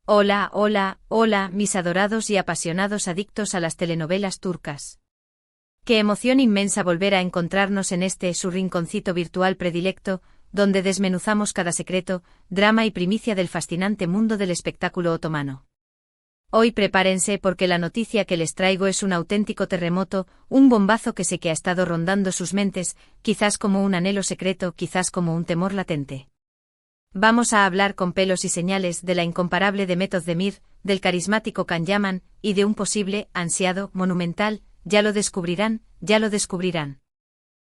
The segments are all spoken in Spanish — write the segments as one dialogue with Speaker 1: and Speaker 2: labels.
Speaker 1: Hola, hola, hola, mis adorados y apasionados adictos a las telenovelas turcas. Qué emoción inmensa volver a encontrarnos en este su rinconcito virtual predilecto, donde desmenuzamos cada secreto, drama y primicia del fascinante mundo del espectáculo otomano. Hoy prepárense porque la noticia que les traigo es un auténtico terremoto, un bombazo que sé que ha estado rondando sus mentes, quizás como un anhelo secreto, quizás como un temor latente. Vamos a hablar con pelos y señales de la incomparable Demet Özdemir, del carismático Can Yaman, y de un posible, ansiado, monumental, ya lo descubrirán, ya lo descubrirán.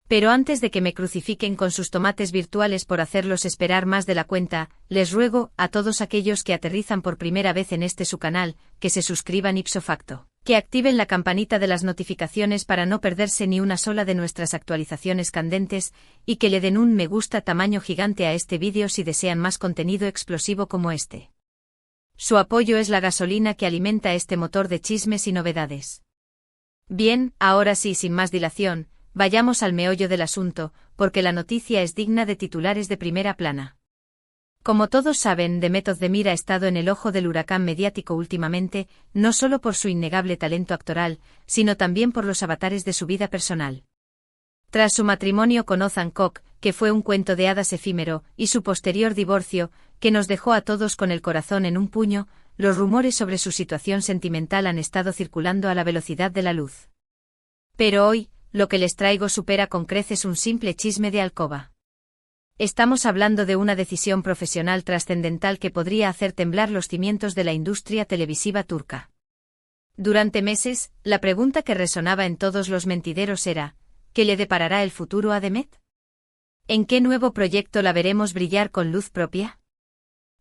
Speaker 1: Pero antes de que me crucifiquen con sus tomates virtuales por hacerlos esperar más de la cuenta, les ruego, a todos aquellos que aterrizan por primera vez en este su canal, que se suscriban ipso facto, que activen la campanita de las notificaciones para no perderse ni una sola de nuestras actualizaciones candentes, y que le den un me gusta tamaño gigante a este vídeo si desean más contenido explosivo como este. Su apoyo es la gasolina que alimenta este motor de chismes y novedades. Bien, ahora sí, sin más dilación, vayamos al meollo del asunto, porque la noticia es digna de titulares de primera plana. Como todos saben, Demet Özdemir ha estado en el ojo del huracán mediático últimamente, no solo por su innegable talento actoral, sino también por los avatares de su vida personal. Tras su matrimonio con Ozan Koç, que fue un cuento de hadas efímero, y su posterior divorcio, que nos dejó a todos con el corazón en un puño, los rumores sobre su situación sentimental han estado circulando a la velocidad de la luz. Pero hoy, lo que les traigo supera con creces un simple chisme de alcoba. Estamos hablando de una decisión profesional trascendental que podría hacer temblar los cimientos de la industria televisiva turca. Durante meses, la pregunta que resonaba en todos los mentideros era: ¿qué le deparará el futuro a Demet? ¿En qué nuevo proyecto la veremos brillar con luz propia?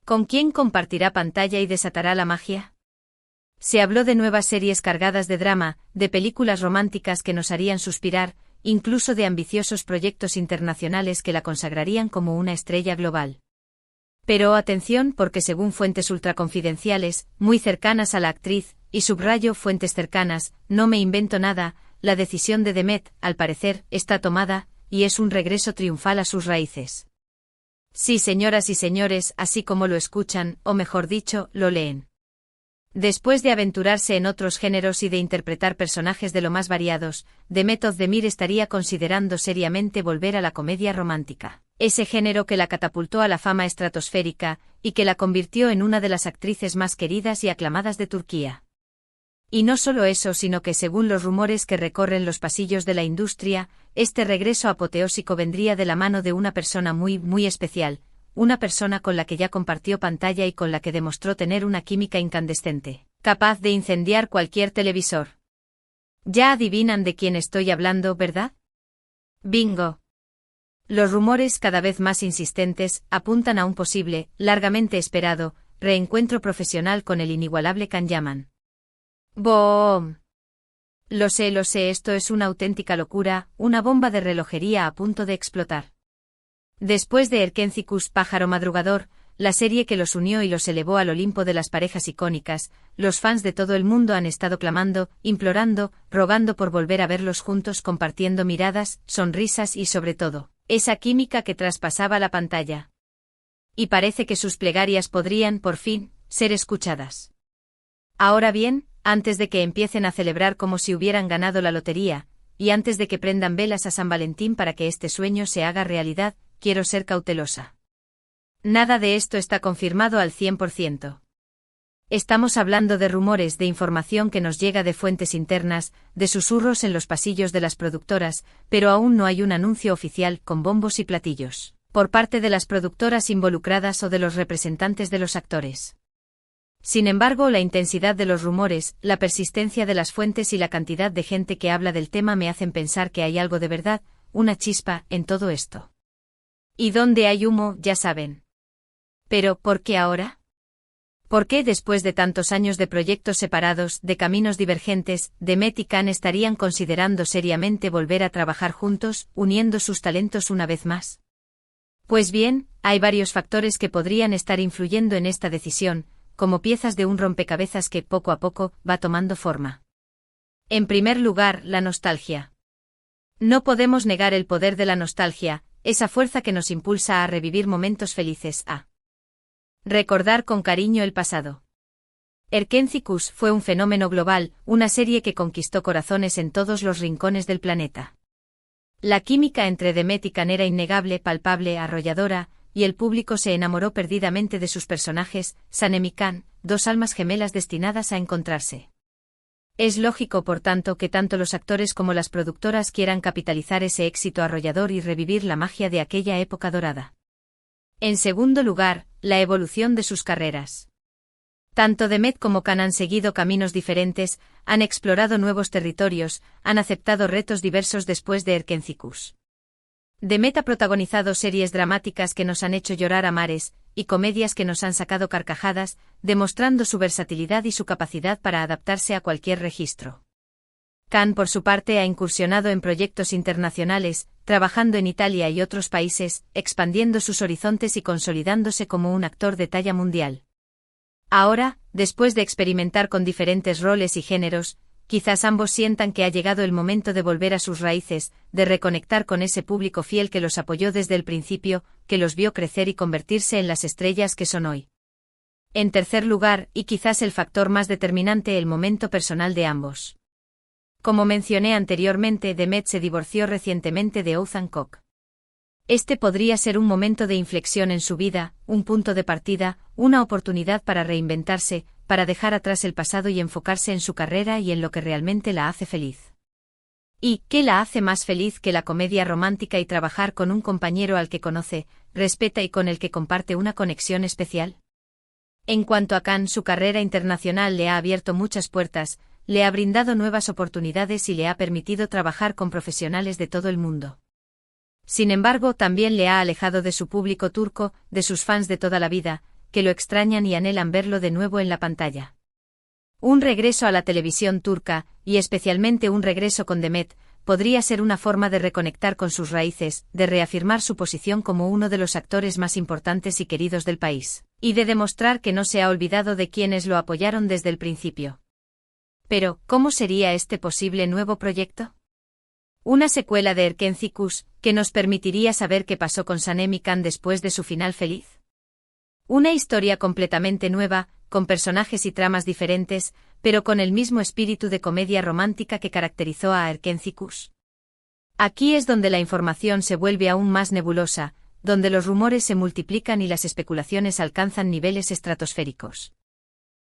Speaker 1: ¿Con quién compartirá pantalla y desatará la magia? Se habló de nuevas series cargadas de drama, de películas románticas que nos harían suspirar, incluso de ambiciosos proyectos internacionales que la consagrarían como una estrella global. Pero atención, porque según fuentes ultraconfidenciales, muy cercanas a la actriz, y subrayo fuentes cercanas, no me invento nada, la decisión de Demet, al parecer, está tomada, y es un regreso triunfal a sus raíces. Sí, señoras y señores, así como lo escuchan, o mejor dicho, lo leen. Después de aventurarse en otros géneros y de interpretar personajes de lo más variados, Demet Özdemir estaría considerando seriamente volver a la comedia romántica, ese género que la catapultó a la fama estratosférica, y que la convirtió en una de las actrices más queridas y aclamadas de Turquía. Y no solo eso, sino que según los rumores que recorren los pasillos de la industria, este regreso apoteósico vendría de la mano de una persona muy, muy especial, una persona con la que ya compartió pantalla y con la que demostró tener una química incandescente, capaz de incendiar cualquier televisor. Ya adivinan de quién estoy hablando, ¿verdad? ¡Bingo! Los rumores, cada vez más insistentes, apuntan a un posible, largamente esperado, reencuentro profesional con el inigualable Can Yaman. ¡Boom! Lo sé, esto es una auténtica locura, una bomba de relojería a punto de explotar. Después de Erkencikus Pájaro Madrugador, la serie que los unió y los elevó al Olimpo de las parejas icónicas, los fans de todo el mundo han estado clamando, implorando, rogando por volver a verlos juntos compartiendo miradas, sonrisas y sobre todo, esa química que traspasaba la pantalla. Y parece que sus plegarias podrían, por fin, ser escuchadas. Ahora bien, antes de que empiecen a celebrar como si hubieran ganado la lotería, y antes de que prendan velas a San Valentín para que este sueño se haga realidad, quiero ser cautelosa. Nada de esto está confirmado al 100%. Estamos hablando de rumores, de información que nos llega de fuentes internas, de susurros en los pasillos de las productoras, pero aún no hay un anuncio oficial con bombos y platillos, por parte de las productoras involucradas o de los representantes de los actores. Sin embargo, la intensidad de los rumores, la persistencia de las fuentes y la cantidad de gente que habla del tema me hacen pensar que hay algo de verdad, una chispa, en todo esto. Y donde hay humo, ya saben. Pero, ¿por qué ahora? ¿Por qué después de tantos años de proyectos separados, de caminos divergentes, Demet y Can estarían considerando seriamente volver a trabajar juntos, uniendo sus talentos una vez más? Pues bien, hay varios factores que podrían estar influyendo en esta decisión, como piezas de un rompecabezas que, poco a poco, va tomando forma. En primer lugar, la nostalgia. No podemos negar el poder de la nostalgia, esa fuerza que nos impulsa a revivir momentos felices, a recordar con cariño el pasado. Erkénthicus fue un fenómeno global, una serie que conquistó corazones en todos los rincones del planeta. La química entre Demet y Can era innegable, palpable, arrolladora, y el público se enamoró perdidamente de sus personajes, Sanem y Can, dos almas gemelas destinadas a encontrarse. Es lógico, por tanto, que tanto los actores como las productoras quieran capitalizar ese éxito arrollador y revivir la magia de aquella época dorada. En segundo lugar, la evolución de sus carreras. Tanto Demet como Can han seguido caminos diferentes, han explorado nuevos territorios, han aceptado retos diversos después de Erkénthicus. Demet ha protagonizado series dramáticas que nos han hecho llorar a mares, y comedias que nos han sacado carcajadas, demostrando su versatilidad y su capacidad para adaptarse a cualquier registro. Can, por su parte, ha incursionado en proyectos internacionales, trabajando en Italia y otros países, expandiendo sus horizontes y consolidándose como un actor de talla mundial. Ahora, después de experimentar con diferentes roles y géneros, quizás ambos sientan que ha llegado el momento de volver a sus raíces, de reconectar con ese público fiel que los apoyó desde el principio, que los vio crecer y convertirse en las estrellas que son hoy. En tercer lugar, y quizás el factor más determinante, el momento personal de ambos. Como mencioné anteriormente, Demet se divorció recientemente de Othman Koch. Este podría ser un momento de inflexión en su vida, un punto de partida, una oportunidad para reinventarse, para dejar atrás el pasado y enfocarse en su carrera y en lo que realmente la hace feliz. ¿Y qué la hace más feliz que la comedia romántica y trabajar con un compañero al que conoce, respeta y con el que comparte una conexión especial? En cuanto a Can, su carrera internacional le ha abierto muchas puertas, le ha brindado nuevas oportunidades y le ha permitido trabajar con profesionales de todo el mundo. Sin embargo, también le ha alejado de su público turco, de sus fans de toda la vida, que lo extrañan y anhelan verlo de nuevo en la pantalla. Un regreso a la televisión turca, y especialmente un regreso con Demet, podría ser una forma de reconectar con sus raíces, de reafirmar su posición como uno de los actores más importantes y queridos del país, y de demostrar que no se ha olvidado de quienes lo apoyaron desde el principio. Pero, ¿cómo sería este posible nuevo proyecto? Una secuela de Erkénthicus, que nos permitiría saber qué pasó con Sanem y Can después de su final feliz. Una historia completamente nueva, con personajes y tramas diferentes, pero con el mismo espíritu de comedia romántica que caracterizó a Erkénthicus. Aquí es donde la información se vuelve aún más nebulosa, donde los rumores se multiplican y las especulaciones alcanzan niveles estratosféricos.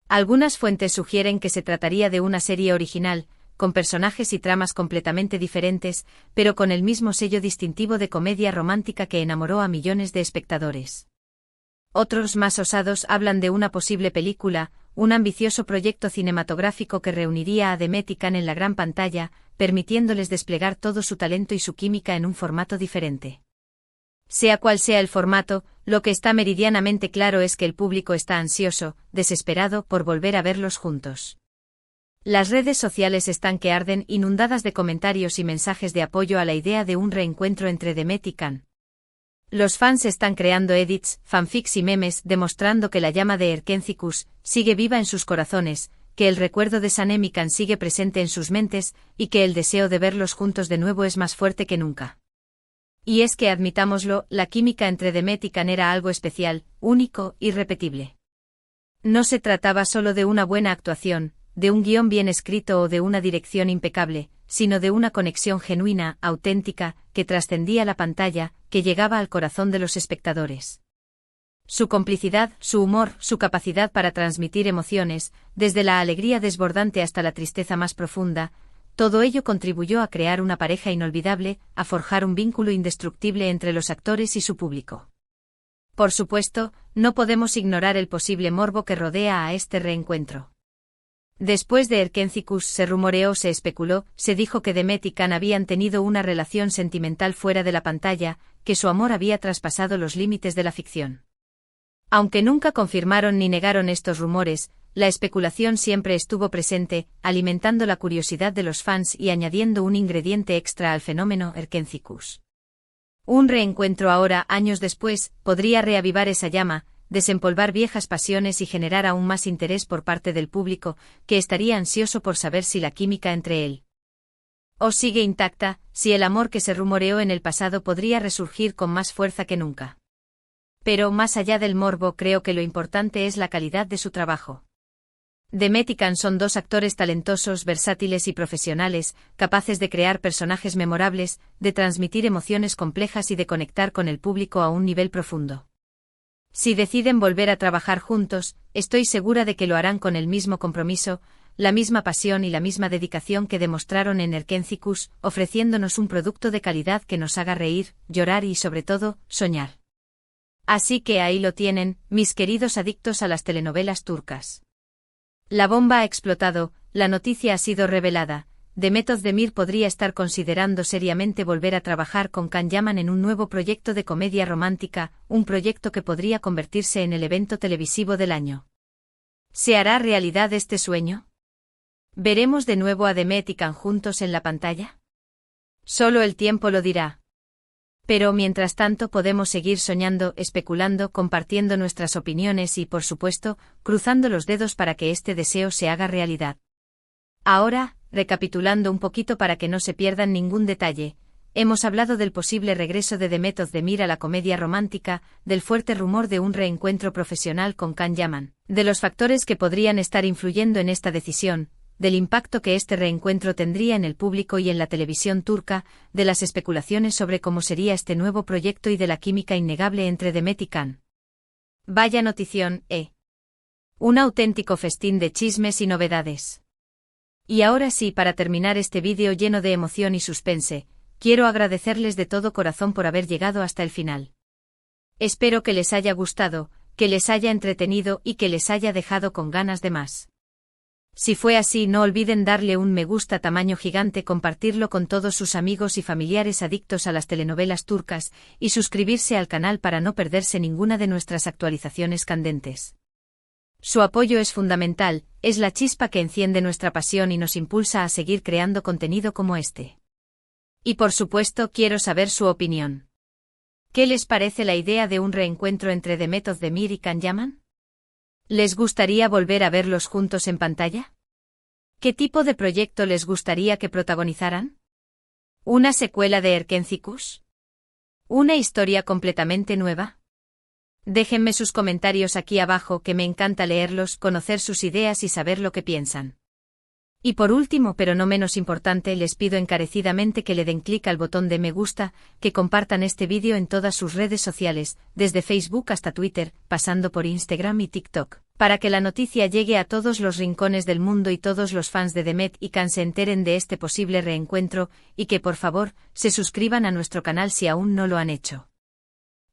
Speaker 1: Algunas fuentes sugieren que se trataría de una serie original, con personajes y tramas completamente diferentes, pero con el mismo sello distintivo de comedia romántica que enamoró a millones de espectadores. Otros más osados hablan de una posible película, un ambicioso proyecto cinematográfico que reuniría a Demet y Can en la gran pantalla, permitiéndoles desplegar todo su talento y su química en un formato diferente. Sea cual sea el formato, lo que está meridianamente claro es que el público está ansioso, desesperado por volver a verlos juntos. Las redes sociales están que arden, inundadas de comentarios y mensajes de apoyo a la idea de un reencuentro entre Demet y Can. Los fans están creando edits, fanfics y memes demostrando que la llama de Erkénthicus sigue viva en sus corazones, que el recuerdo de Sanem y Can sigue presente en sus mentes, y que el deseo de verlos juntos de nuevo es más fuerte que nunca. Y es que, admitámoslo, la química entre Demet y Can era algo especial, único, irrepetible. No se trataba solo de una buena actuación, de un guión bien escrito o de una dirección impecable, sino de una conexión genuina, auténtica, que trascendía la pantalla, que llegaba al corazón de los espectadores. Su complicidad, su humor, su capacidad para transmitir emociones, desde la alegría desbordante hasta la tristeza más profunda, todo ello contribuyó a crear una pareja inolvidable, a forjar un vínculo indestructible entre los actores y su público. Por supuesto, no podemos ignorar el posible morbo que rodea a este reencuentro. Después de Erkénthicus se rumoreó, se especuló, se dijo que Demet y Can habían tenido una relación sentimental fuera de la pantalla, que su amor había traspasado los límites de la ficción. Aunque nunca confirmaron ni negaron estos rumores, la especulación siempre estuvo presente, alimentando la curiosidad de los fans y añadiendo un ingrediente extra al fenómeno Erkénthicus. Un reencuentro ahora, años después, podría reavivar esa llama, desempolvar viejas pasiones y generar aún más interés por parte del público, que estaría ansioso por saber si la química entre él o sigue intacta, si el amor que se rumoreó en el pasado podría resurgir con más fuerza que nunca. Pero más allá del morbo, creo que lo importante es la calidad de su trabajo. Demet y Can son dos actores talentosos, versátiles y profesionales, capaces de crear personajes memorables, de transmitir emociones complejas y de conectar con el público a un nivel profundo. Si deciden volver a trabajar juntos, estoy segura de que lo harán con el mismo compromiso, la misma pasión y la misma dedicación que demostraron en Erkenzikus, ofreciéndonos un producto de calidad que nos haga reír, llorar y sobre todo, soñar. Así que ahí lo tienen, mis queridos adictos a las telenovelas turcas. La bomba ha explotado, la noticia ha sido revelada. Demet Özdemir podría estar considerando seriamente volver a trabajar con Can Yaman en un nuevo proyecto de comedia romántica, un proyecto que podría convertirse en el evento televisivo del año. ¿Se hará realidad este sueño? ¿Veremos de nuevo a Demet y Can juntos en la pantalla? Solo el tiempo lo dirá. Pero mientras tanto podemos seguir soñando, especulando, compartiendo nuestras opiniones y, por supuesto, cruzando los dedos para que este deseo se haga realidad. Ahora, recapitulando un poquito para que no se pierdan ningún detalle, hemos hablado del posible regreso de Demet Özdemir a la comedia romántica, del fuerte rumor de un reencuentro profesional con Can Yaman, de los factores que podrían estar influyendo en esta decisión, del impacto que este reencuentro tendría en el público y en la televisión turca, de las especulaciones sobre cómo sería este nuevo proyecto y de la química innegable entre Demet y Can. Vaya notición, un auténtico festín de chismes y novedades. Y ahora sí, para terminar este vídeo lleno de emoción y suspense, quiero agradecerles de todo corazón por haber llegado hasta el final. Espero que les haya gustado, que les haya entretenido y que les haya dejado con ganas de más. Si fue así, no olviden darle un me gusta tamaño gigante, compartirlo con todos sus amigos y familiares adictos a las telenovelas turcas, y suscribirse al canal para no perderse ninguna de nuestras actualizaciones candentes. Su apoyo es fundamental, es la chispa que enciende nuestra pasión y nos impulsa a seguir creando contenido como este. Y por supuesto quiero saber su opinión. ¿Qué les parece la idea de un reencuentro entre Demet Özdemir y Can Yaman? ¿Les gustaría volver a verlos juntos en pantalla? ¿Qué tipo de proyecto les gustaría que protagonizaran? ¿Una secuela de Erkenzikus? ¿Una historia completamente nueva? Déjenme sus comentarios aquí abajo, que me encanta leerlos, conocer sus ideas y saber lo que piensan. Y por último, pero no menos importante, les pido encarecidamente que le den clic al botón de me gusta, que compartan este vídeo en todas sus redes sociales, desde Facebook hasta Twitter, pasando por Instagram y TikTok, para que la noticia llegue a todos los rincones del mundo y todos los fans de Demet y Can se enteren de este posible reencuentro, y que por favor, se suscriban a nuestro canal si aún no lo han hecho.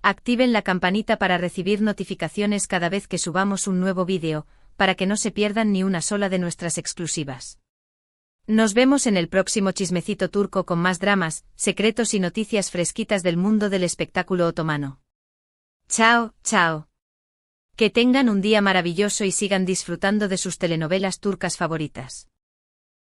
Speaker 1: Activen la campanita para recibir notificaciones cada vez que subamos un nuevo vídeo, para que no se pierdan ni una sola de nuestras exclusivas. Nos vemos en el próximo chismecito turco con más dramas, secretos y noticias fresquitas del mundo del espectáculo otomano. Chao, chao. Que tengan un día maravilloso y sigan disfrutando de sus telenovelas turcas favoritas.